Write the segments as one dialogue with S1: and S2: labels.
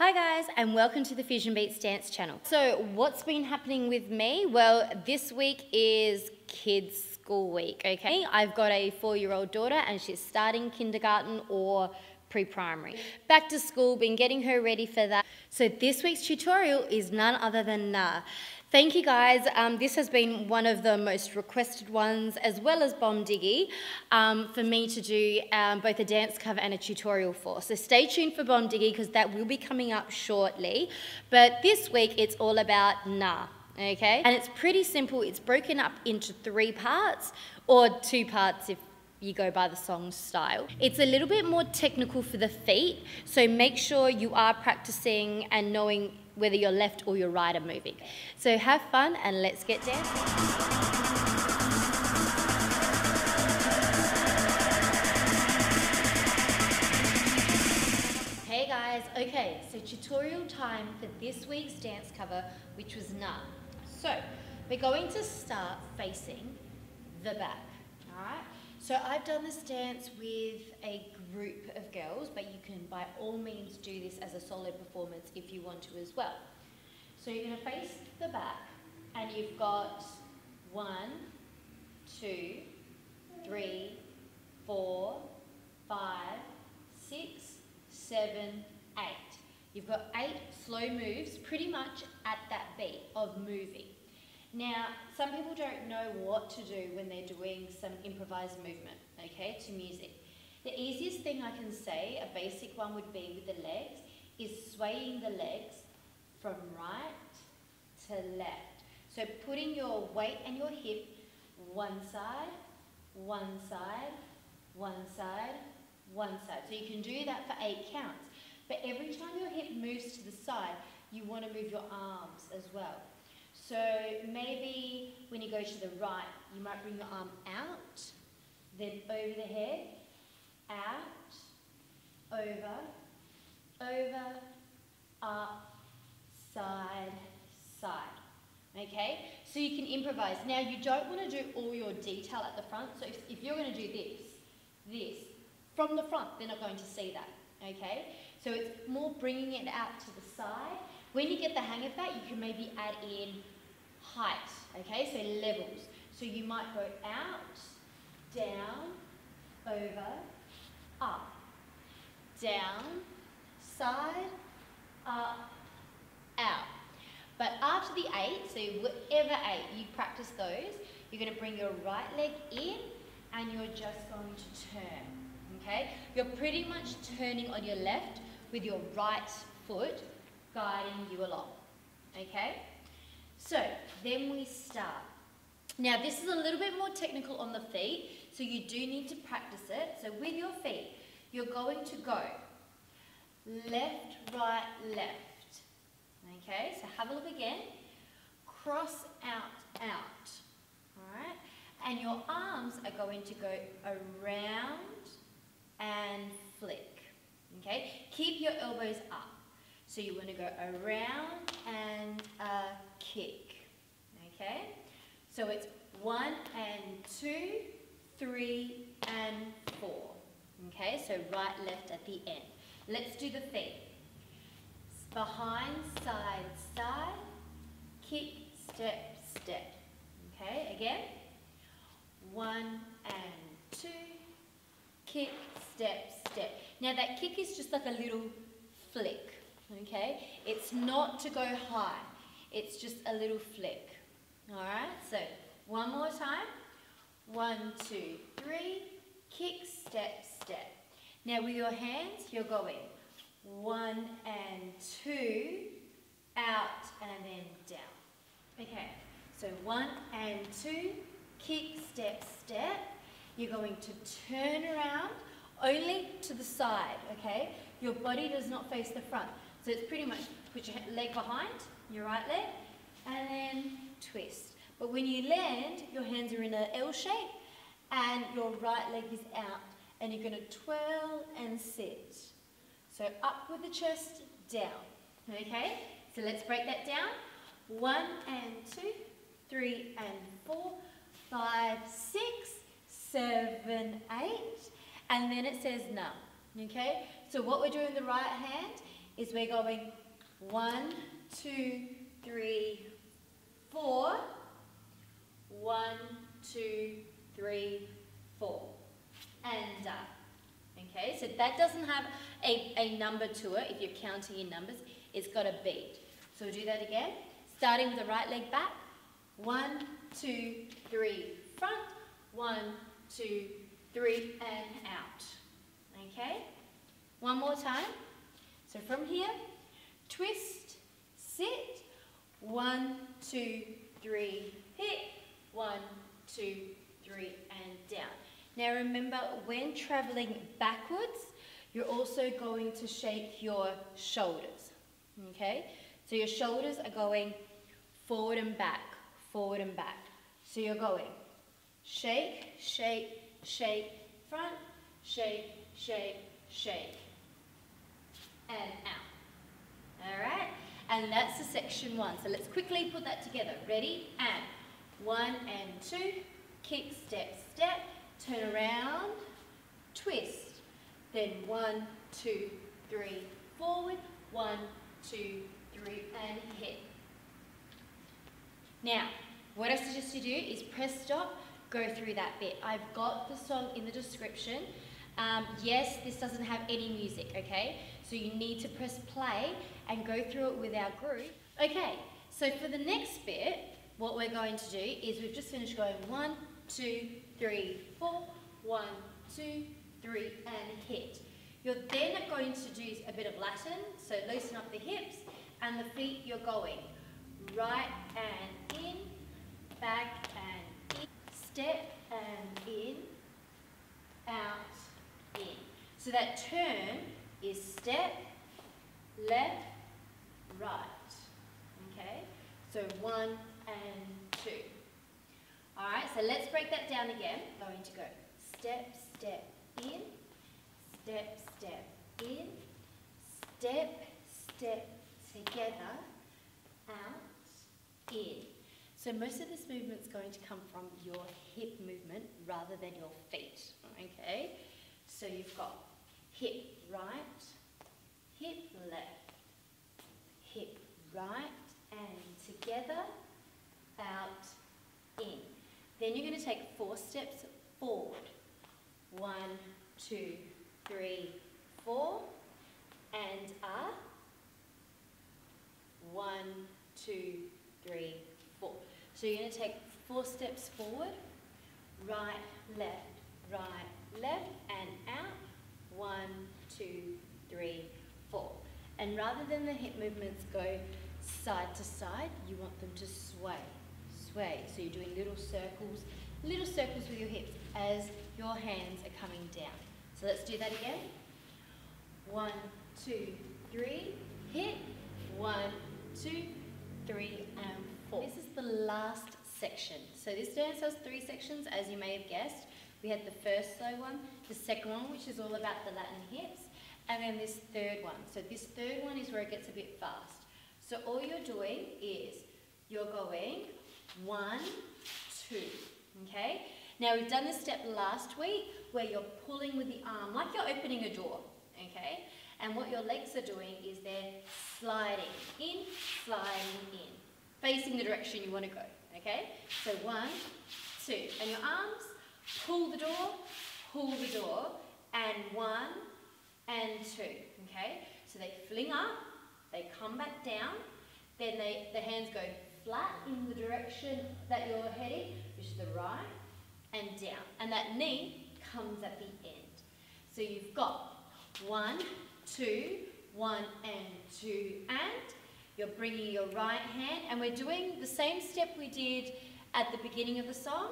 S1: Hi guys, and welcome to the Fusion Beats Dance channel. So what's been happening with me? Well, this week is kids school week, okay? I've got a 4-year-old daughter and she's starting kindergarten or pre-primary. Back to school, been getting her ready for that. So this week's tutorial is none other than NAAH. Thank you guys. This has been one of the most requested ones, as well as Bomb Diggy, for me to do both a dance cover and a tutorial for. So stay tuned for Bomb Diggy because that will be coming up shortly. But this week it's all about NAAH, okay? And it's pretty simple. It's broken up into 3 parts, or 2 parts if you go by the song style. It's a little bit more technical for the feet, so make sure you are practicing and knowing whether your left or your right are moving. So have fun and let's get dancing. Hey guys, okay, so tutorial time for this week's dance cover, which was NAAH. So we're going to start facing the back, all right? So I've done this dance with a group of girls, but you can by all means do this as a solo performance if you want to as well. So you're going to face the back and you've got 1, 2, 3, 4, 5, 6, 7, 8. You've got 8 slow moves pretty much at that beat of moving. Now, some people don't know what to do when they're doing some improvised movement, okay, to music. The easiest thing I can say, a basic one would be with the legs, is swaying the legs from right to left. So putting your weight and your hip one side, one side, one side, one side. So you can do that for 8 counts. But every time your hip moves to the side, you want to move your arms as well. So maybe when you go to the right, you might bring your arm out, then over the head, out, over, up, side, side. Okay? So you can improvise. Now you don't want to do all your detail at the front. So if you're going to do this, from the front, they're not going to see that. Okay? So it's more bringing it out to the side. When you get the hang of that, you can maybe add in height, okay, so levels. So you might go out, down, over, up, down, side, up, out. But after the 8, so whatever 8, you practice those, you're going to bring your right leg in and you're just going to turn, okay? You're pretty much turning on your left with your right foot guiding you along, okay? So then we start. Now this is a little bit more technical on the feet, so you do need to practice it. So with your feet, you're going to go left, right, left, okay? So have a look again. Cross out, out, all right? And your arms are going to go around and flick, okay? Keep your elbows up. So you want to go around and kick, okay? So it's 1 and 2, 3 and 4, okay? So right, left at the end. Let's do the feet. Behind, side, side, kick, step, step, okay? Again, 1 and 2, kick, step, step. Now that kick is just like a little flick. Okay, it's not to go high, it's just a little flick. All right, so one more time. 1, 2, 3, kick, step, step. Now with your hands, you're going 1 and 2, out and then down. Okay, so 1 and 2, kick, step, step. You're going to turn around only to the side, okay? Your body does not face the front. So it's pretty much put your leg behind, your right leg, and then twist. But when you land, your hands are in an L shape, and your right leg is out, and you're going to twirl and sit. So up with the chest, down. Okay? So let's break that down. 1 and 2, 3 and 4, 5, 6, 7, 8, and then it says NAAH. Okay? So what we're doing with the right hand is we're going 1, 2, 3, 4. 1, 2, 3, 4. And done. Okay, so that doesn't have a number to it if you're counting in numbers. It's got a beat. So we'll do that again. Starting with the right leg back. 1, 2, 3, front. 1, 2, 3, and out. Okay? One more time. So from here, twist, sit. 1, 2, 3, hit. 1, 2, 3, and down. Now remember, when traveling backwards, you're also going to shake your shoulders. Okay? So your shoulders are going forward and back, forward and back. So you're going shake, shake, shake, front, shake, shake, shake, and out. Alright? And that's the section 1. So let's quickly put that together. Ready? And 1 and 2, kick, step, step, turn around, twist. Then 1, 2, 3, forward, 1, 2, 3, and hit. Now, what I suggest you do is press stop, go through that bit. I've got the song in the description. Yes, this doesn't have any music, okay? So you need to press play and go through it with our group. Okay, so for the next bit, what we're going to do is we've just finished going 1, 2, 3, 4, 1, 2, 3, and hit. You're then going to do a bit of Latin, so loosen up the hips, and the feet you're going right and in, back and in, step and in, out, in. So that turn is step, left, right. Okay? So 1 and 2. Alright, so let's break that down again. Going to go step, step, in, step, step, in, step, step, together, out, in. So most of this movement's going to come from your hip movement rather than your feet, okay? So you've got hip right, hip left, hip right, and together, out, in. Then you're going to take 4 steps forward. 1, 2, 3, 4, and up. 1, 2, 3, 4. So you're going to take 4 steps forward, right, left, and out. 1, 2, 3, 4. And rather than the hip movements go side to side, you want them to sway. Sway. So you're doing little circles with your hips as your hands are coming down. So let's do that again. 1, 2, 3, hit. 1, 2, 3, and 4. This is the last section. So this dance has 3 sections, as you may have guessed. We had the first slow one, the second one, which is all about the Latin hips, and then this third one. So this third one is where it gets a bit fast. So all you're doing is you're going 1, 2, okay? Now we've done this step last week where you're pulling with the arm like you're opening a door, okay? And what your legs are doing is they're sliding in, facing the direction you want to go, okay? So 1, 2, and your arms, pull the door, and 1 and 2, okay? So they fling up, they come back down, then the hands go flat in the direction that you're heading, which is the right, and down. And that knee comes at the end. So you've got 1, 2, 1 and 2, and you're bringing your right hand, and we're doing the same step we did at the beginning of the song.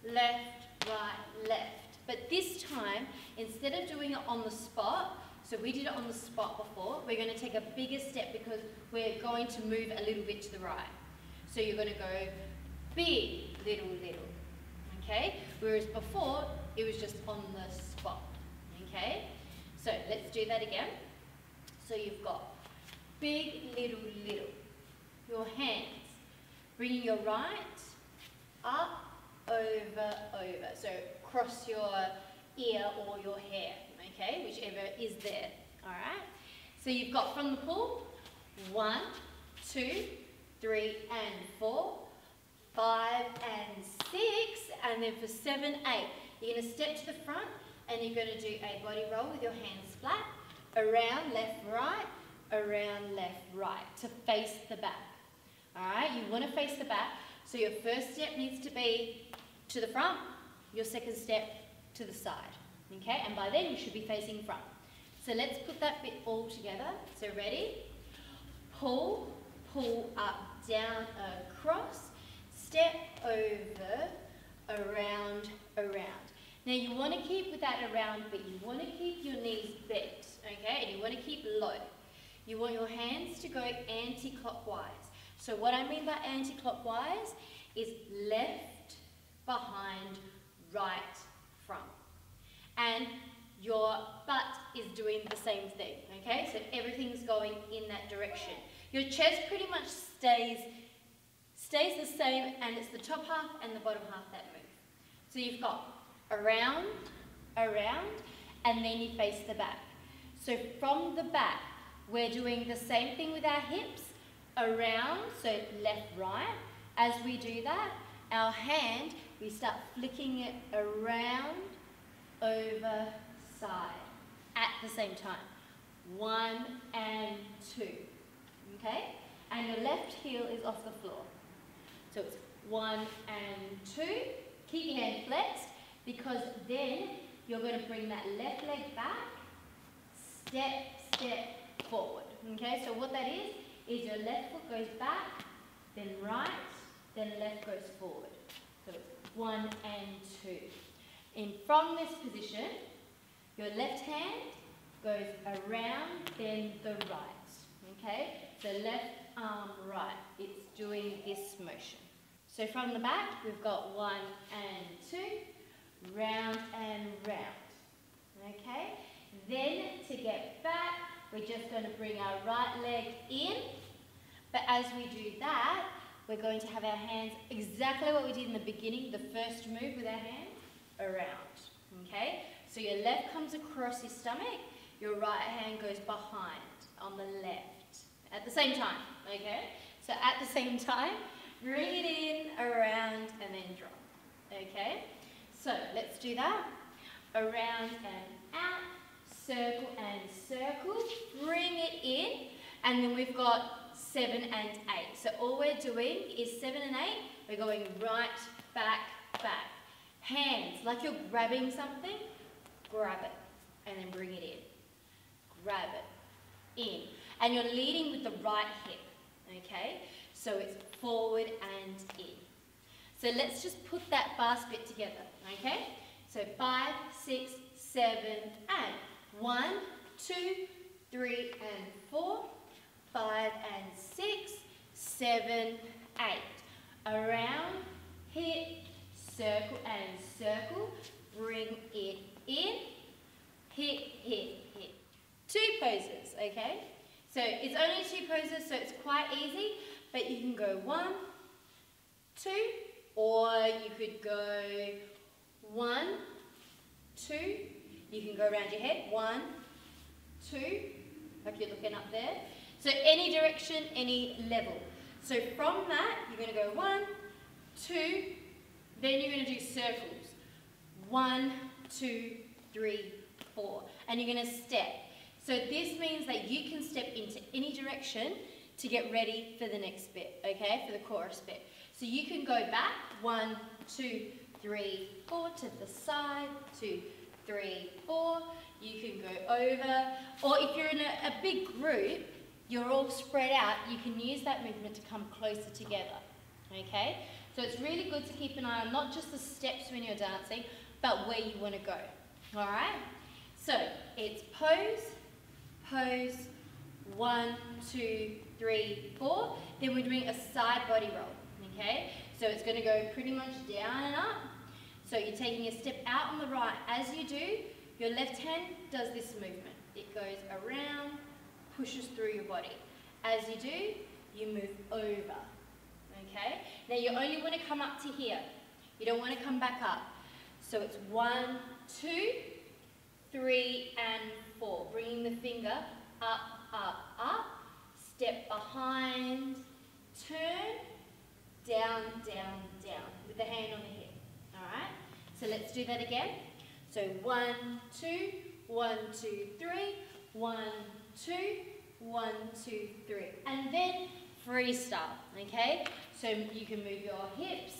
S1: Left, right, left. But this time, instead of doing it on the spot, so we did it on the spot before, we're going to take a bigger step because we're going to move a little bit to the right. So you're going to go big, little, okay? Whereas before, it was just on the spot, okay? So let's do that again. So you've got big, little, your hands, bringing your right up, over. So cross your ear or your hair, okay, whichever is there, all right? So you've got from the pull, 1, 2, 3 and 4, 5 and 6, and then for 7, 8, you're going to step to the front and you're going to do a body roll with your hands flat, around, left, right, around, left, right, to face the back. Alright, you want to face the back, so your first step needs to be to the front, your second step to the side. Okay, and by then you should be facing front. So let's put that bit all together. So ready? Pull, pull up, down, across, step over, around, around. Now you want to keep with that around bit, you want to keep your knees bent, okay, and you want to keep low. You want your hands to go anti-clockwise. So what I mean by anti-clockwise is left, behind, right, front. And your butt is doing the same thing, okay? So everything's going in that direction. Your chest pretty much stays the same, and it's the top half and the bottom half that move. So you've got around, around, and then you face the back. So from the back, we're doing the same thing with our hips, around, so left, right. As we do that, our hand, we start flicking it around, over, side, at the same time. 1 and 2, okay? And your left heel is off the floor. So it's 1 and 2. Keep your hand flexed, because then you're going to bring that left leg back, step, step forward. Okay, so what that is your left foot goes back, then right, then left goes forward. So it's 1 and 2. And from this position, your left hand goes around, then the right. Okay, so left arm right, it's doing this motion. So from the back, we've got 1 and 2, round and round. Okay, then to get back, we're just going to bring our right leg in, but as we do that, we're going to have our hands exactly what we did in the beginning, the first move with our hands, around. Okay, so your left comes across your stomach, your right hand goes behind on the left at the same time. Okay, so at the same time, bring it in, around, and then drop. Okay, so let's do that. Around and out, circle and circle, bring it in, and then we've got 7 and 8. So all we're doing is 7 and 8, we're going right, back, back. Hands, like you're grabbing something, grab it, and then bring it in. Grab it, in. And you're leading with the right hip, okay? So it's forward and in. So let's just put that fast bit together, okay? So 5, 6, 7, and 1, 2, 3, and 4, 5 and 6, 7, 8. Around, hit, circle and circle, bring it in, hit, hit, hit. 2 poses, okay? So it's only 2 poses, so it's quite easy, but you can go 1, 2, or you could go 1, 2, you can go around your head, 1, 2, like you're looking up there. So any direction, any level. So from that, you're going to go 1, 2, then you're going to do circles. 1, 2, 3, 4. And you're going to step. So this means that you can step into any direction to get ready for the next bit, okay, for the chorus bit. So you can go back, 1, 2, 3, 4, to the side, 2, 3, 4. You can go over, or if you're in a big group, you're all spread out, you can use that movement to come closer together, okay? So it's really good to keep an eye on not just the steps when you're dancing, but where you want to go, all right? So it's pose, pose, 1, 2, 3, 4. Then we're doing a side body roll, okay? So it's going to go pretty much down and up. So you're taking a step out on the right. As you do, your left hand does this movement. It goes around, pushes through your body. As you do, you move over, okay? Now you only want to come up to here. You don't want to come back up. So it's 1, 2, 3, and 4. Bringing the finger up, up, up, step behind, turn, down, down, down, with the hand on the hip, all right? So let's do that again. So 1, 2, 1, 2, 3, 1, 2, 1, 2, 3, and then freestyle, okay? So you can move your hips,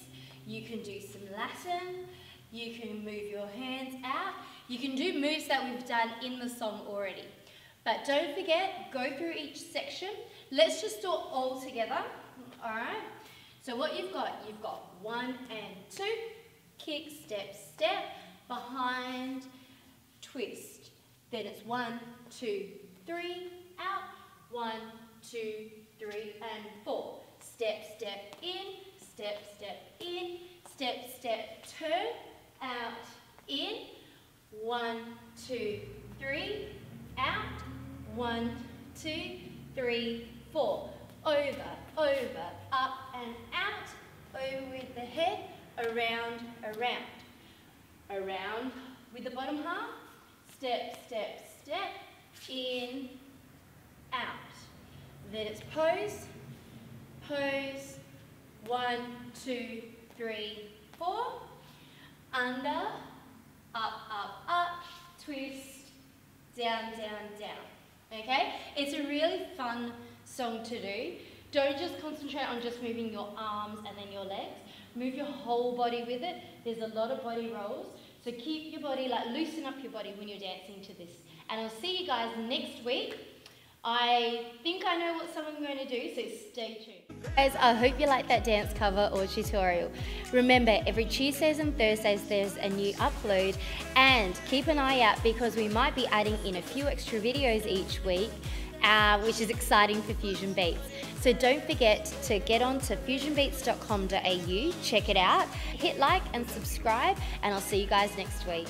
S1: you can do some Latin, you can move your hands out, you can do moves that we've done in the song already. But don't forget, go through each section. Let's just do it all together, all right? So what you've got 1 and 2, kick, step, step, behind, twist. Then it's 1, 2, 3, out, 1, 2, 3, and 4. Step, step in, step, step in, step, step, turn, out, in, 1, 2, 3, out, 1, 2, 3, 4. Over, over, up and out, over with the head, around, around. Around with the bottom half, step, step, step, in, out. Then it's pose, pose, 1, 2, 3, 4, under, up, twist, down, down, down, okay? It's a really fun song to do. Don't just concentrate on just moving your arms and then your legs. Move your whole body with it. There's a lot of body rolls. So keep your body, like loosen up your body when you're dancing to this. And I'll see you guys next week. I think I know what song I'm going to do, so stay tuned. Guys, I hope you like that dance cover or tutorial. Remember, every Tuesdays and Thursdays there's a new upload, and keep an eye out because we might be adding in a few extra videos each week, which is exciting for Fusion Beats. So don't forget to get on to fusionbeats.com.au, check it out, hit like and subscribe, and I'll see you guys next week.